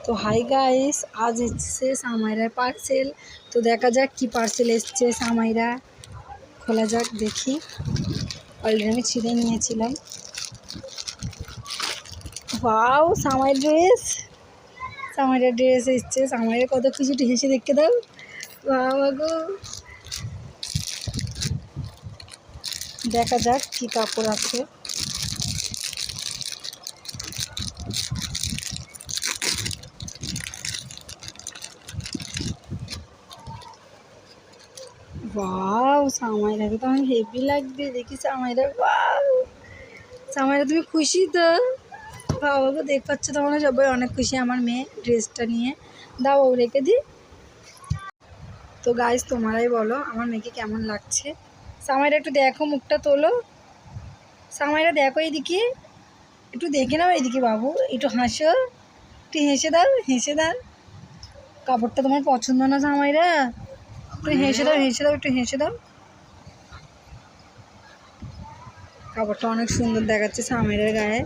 তো hi guys, আজ এসছে সামাইরার পার্সেল। তো দেখা যাক কি পার্সেল এসছে সামাইরা। খোলা যাক, দেখি। অলরেডি আমি ছিঁড়ে নিয়েছিলাম। Wow, Samair dress. সামাইরার ড্রেস এসছে। সামাইরা কত কিছুটি হেসে দেখতে দাও। বাবা গো, দেখা যাক কি কাপড় আছে। ওয়াও, সামাইরাকে তো আমার হেভি লাগবে। দেখি সামাইরা, ওয়াও সামাইরা তুমি খুশি তো? বাবা গো, দেখ পাচ্ছ তোমরা সবাই অনেক খুশি আমার মেয়ে ড্রেসটা নিয়ে। দাও, ও রেখে দিই। তো গাইস, তোমরাই বলো আমার মেয়েকে কেমন লাগছে। সামাইরা একটু দেখো, মুখটা তোলো। সামাইরা দেখো এইদিকে, একটু দেখে নাও এইদিকে বাবু, একটু হাসো, একটু হেসে দাও, হেসে দাও। কাপড়টা তোমার পছন্দ না সামাইরা? একটু হেসে দাও, হেসে দাও, একটু হেসে দাও। কাপড়টা অনেক সুন্দর দেখাচ্ছে সামাইরার গায়ে।